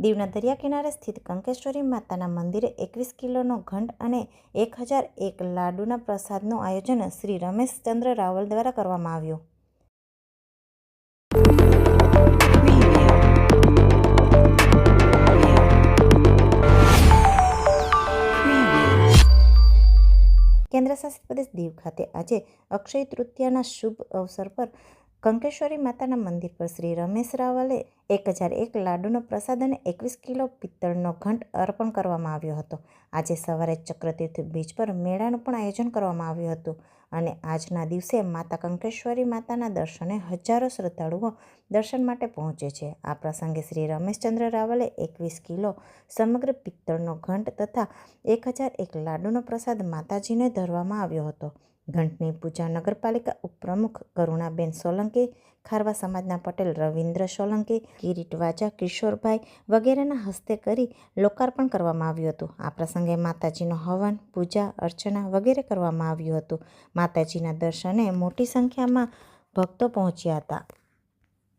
દીવના દરિયા કિનારે સ્થિત કંકેશ્વરી માતાના મંદિરે 21 કિલોનો ઘંટ અને 1001 લાડુના પ્રસાદનું આયોજન શ્રી રમેશચંદ્ર રાવલ દ્વારા કરવામાં આવ્યું. કેન્દ્રશાસિત પ્રદેશ દીવ ખાતે આજે અક્ષય તૃતીયાના શુભ અવસર પર કંકેશ્વરી માતાના મંદિર પર શ્રી રમેશ રાવલે 1001 લાડુનો પ્રસાદ અને 21 કિલો પિત્તળનો ઘંટ અર્પણ કરવામાં આવ્યો હતો. આજે સવારે ચક્રતીર્થ બીચ પર મેળાનું પણ આયોજન કરવામાં આવ્યું હતું અને આજના દિવસે માતા કંકેશ્વરી માતાના દર્શને હજારો શ્રદ્ધાળુઓ દર્શન માટે પહોંચે છે. આ પ્રસંગે શ્રી રમેશચંદ્ર રાવલે 21 કિલો સમગ્ર પિત્તળનો ઘંટ તથા 1001 લાડુનો પ્રસાદ માતાજીને ધરવામાં આવ્યો હતો. ઘંટની પૂજા નગરપાલિકા ઉપપ્રમુખ કરુણાબેન સોલંકી, ખારવા સમાજના પટેલ રવિન્દ્ર સોલંકી, કિરીટ વાજા કિશોરભાઈ વગેરેના હસ્તે કરી લોકાર્પણ કરવામાં આવ્યું હતું. આ પ્રસંગે માતાજીનો હવન, પૂજા અર્ચના વગેરે કરવામાં આવ્યું હતું. માતાજીના દર્શને મોટી સંખ્યામાં ભક્તો પહોંચ્યા હતા.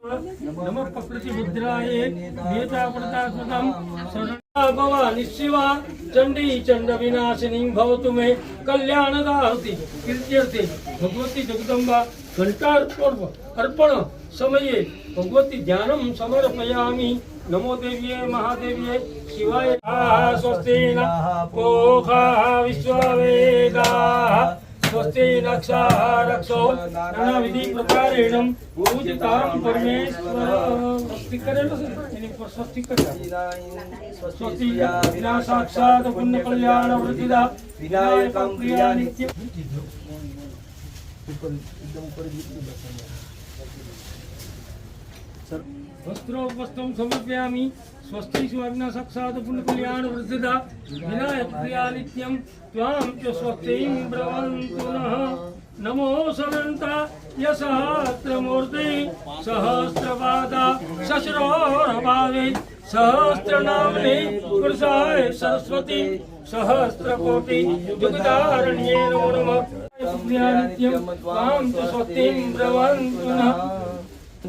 नमः प्रकृति मुद्राये नेता प्रदास्मतम शरणा भवानी शिवा चंडी चंड विनाशिनी भवतु मे कल्याणदाहति कीर्त्यर्थे भगवती जगदम्बा घंटार्पण समये भगवती ध्यानम समर्पयामि. नमो देव्ये महादेव्ये शिवाय स्वस्तिना पोखा विश्ववेदाः स्वस्ति रक्षो नानाविधि प्रकारेण पूजितां परमेश्वर स्वस्ति करेलो एनी पर स्वस्ति करेलो स्वस्ति विना साक्षात पुण्य कल्याण वृद्धिदा विनायकं प्रिया नित्य वस्त्रं समर्पयामि. स्वस्ति स्वामिना साक्षात् पुण्य कल्याण वृद्धिदा विनायक प्रिया नित्यं त्वां च स्वस्तिं ब्रवन्तु नः. नमो सनन्ता यशस्त्रमूर्ते सहस्रपादा शस्त्रोरभावे सहस्रनाम्ने पुरुषाय सरस्वती सहस्रकोटि जुगदारण्ये नमो नमः. प्रिया नित्यं त्वां च स्वस्तिं ब्रवन्तु नः.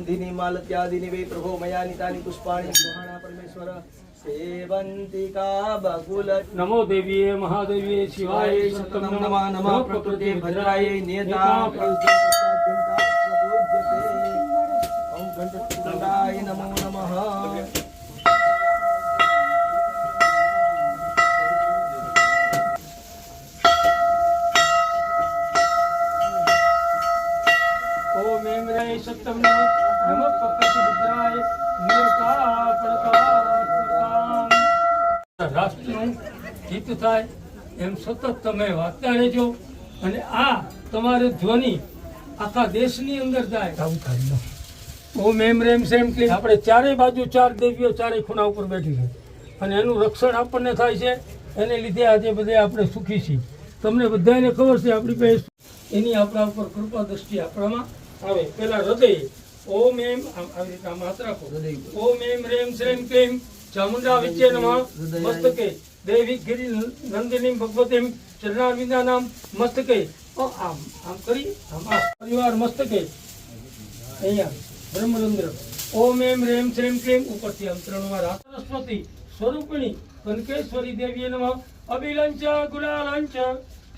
दिनी मालत्यादिनी वे प्रभो मया नितानि पुष्पाणि सुहाना परमेश्वर सेवंतिका बकुल. नमो देवीये महादेवीये शिवाय सततं नमः. नमः प्रकृते भद्राय नेता ओम घंटाय नमो नमः. ओम ऐं सत्यं नमः. नमः प्रकृति भद्राय नेता प्रतापताम्. રાષ્ટ્રનું હિત થાય એમ સતત તમે વાંચતા રહેજો અને આ તમારે ધ્વનિ આખા દેશની અંદર જાય. ઓમ એમ રેમ સેમ કે આપણે ચારે બાજુ ચાર દેવીઓ ચારે ખૂણા ઉપર બેઠી છે અને એનું રક્ષણ આપણને થાય છે. એને લીધે આજે બધે આપણે સુખી છીએ. તમને બધાને ખબર છે આપણી પાસે એની આપણા ઉપર કૃપા દ્રષ્ટિ આપણામાં આવે. પેલા હૃદય ઓમ એમ આવી રીતે માત્ર રાખો. ઓમ એમ રેમ શ્રેમ ક્લીમ ચામુંડા વિચ્ચે નમઃ. મસ્તકે દેવી ગિરી નંદિની ભગવતીમ ચરણારવિંદાનામ મસ્તકે. આમ આમ કરી આમ પરિવાર મસ્તકે અહીંયા બ્રહ્મરંદ્ર. ઓમ એમ રેમ શ્રેમ ક્લીમ ઉપરથી આમ 3 વાર. સરસ્વતી સ્વરૂપિણી કનકેશ્વરી દેવીએ નમઃ. અબિલંચ ગુલાલંચ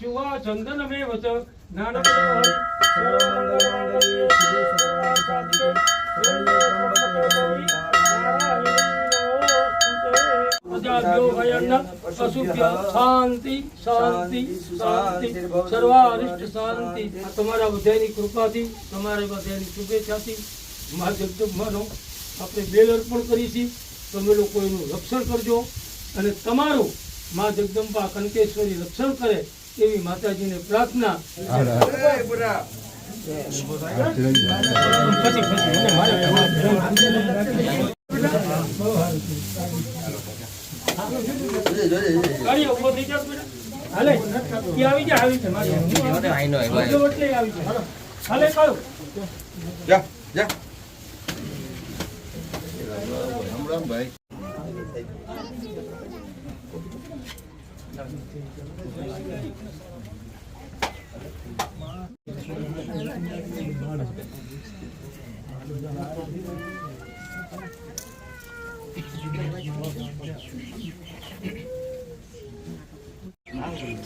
ચુવા ચંદનમેવ ચ જ્ઞાનપ્રદાય સર્વમંગલમાંગલ્યે શિવે સર્વાર્થસાધિકે શાંતિ શાંતિ શાંતિ સર્વારિષ્ટ શાંતિ. તમારા બધાની કૃપાથી તમારા બધાની શુભેચ્છાથી મા જગદંબાનો આપણે બેલ અર્પણ કરી છે. તમે લોકો એનું રક્ષણ કરજો અને તમારું મા જગદંબા કનકેશ્વરી રક્ષણ કરે એવી માતાજીને પ્રાર્થના.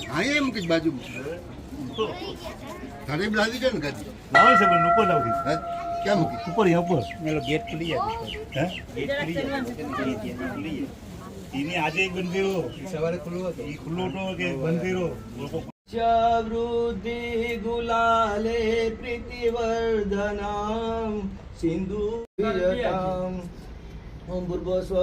હા એમ કે બાજુ તારે લાવી છે ને ગાડી લાવે છે પણ ઉપર લાવતી હા ક્યાં મૂકી ઉપર અહીંયા ઉપર મેલો ગેટ ખુલી જાય હે ગેટ ખુલી જાય એની આજે બંધ કર્યો સવારે ખુલ્લો હતો એ ખુલ્લો હતો કે બંધ કર્યો લોકો વૃદ્ધિ ગુલાલે પ્રીતિવર્ધનમ સિંધુર્યતામ ઓમ ભૂર્ભુવસ્વ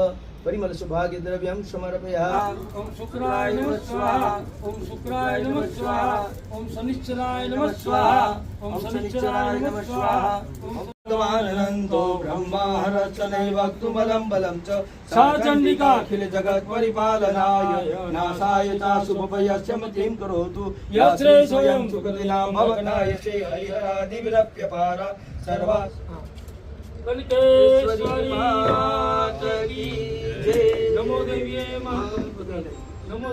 પરિમલ સૌભાગ્ય દ્રવ્યમ સમર્પયામિ ઓમ શુક્રાય નમઃ સ્વાહા ઓમ શુક્રાય નમઃ સ્વાહા ઓમ શનિશ્ચરાય નમઃ સ્વાહા ઓમ શનિશ્ચરાય નમઃ સ્વાહા ઓમ ભગવાનંતો બ્રહ્મા હરચનૈવ વક્તુમલમ બલમ ચ સા ચંડિકા અખિલ જગત પરિપાલનાય નાસાય ચ શુભભયસ્ય મતિમ કરોતુ યત્રે સ્વયં સુખદિના ભવનાય શ્રી હરિહરાદિવ્યપાર સર્વા કનકેશ્વરી માત કી જય. નમો દેવ્યે નમો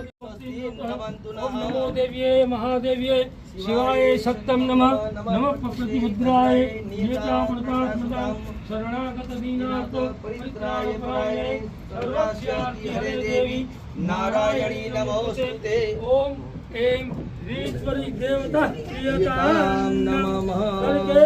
દેવ્યે મહાદેવ્યે શિવાય સત્તમ નમઃ નમઃ પ્રતિભદ્રાય નિયતા પ્રતાત્મતા શરણાગત દીનાથ પરિત્રાય પરાયણે સર્વસ્યાર્થી હરે દેવી નારાયણી નમોસ્તુતે. ઓમ એમ રીશ્વરી દેવતા પ્રિયતામ નમઃ. કનકે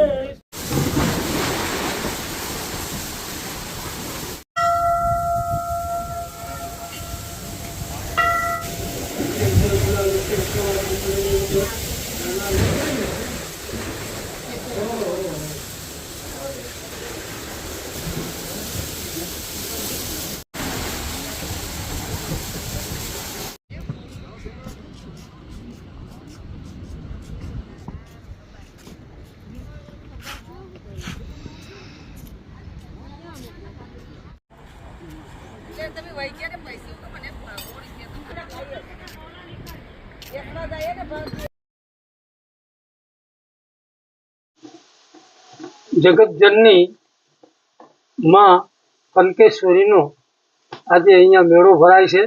જગતજનની માં કનકેશ્વરીનો આજે અહીંયા મેળો ભરાય છે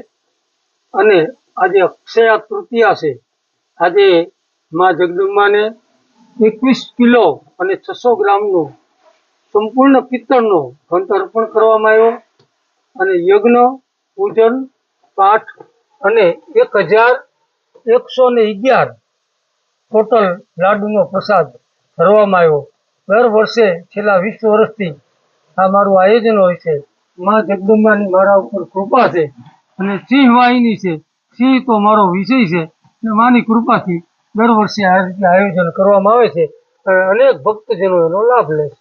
અને આજે અક્ષય તૃતીયા છે. આજે માં જગદંબાને 21 કિલો અને 600 ગ્રામનો સંપૂર્ણ પિત્તળનો ઘંટ અર્પણ કરવામાં આવ્યો અને યજ્ઞ પૂજન પાઠ અને 1111 ટોટલ લાડુનો પ્રસાદ ધરવામાં આવ્યો. દર વર્ષે છેલ્લા 20 વર્ષથી આ મારું આયોજન હોય છે. માં જગદંબાની મારા ઉપર કૃપા છે અને સિંહ વાહિની છે. સિંહ તો મારો વિષય છે અને માની કૃપાથી દર વર્ષે આ રીતે આયોજન કરવામાં આવે છે અને અનેક ભક્તજનો એનો લાભ લે છે.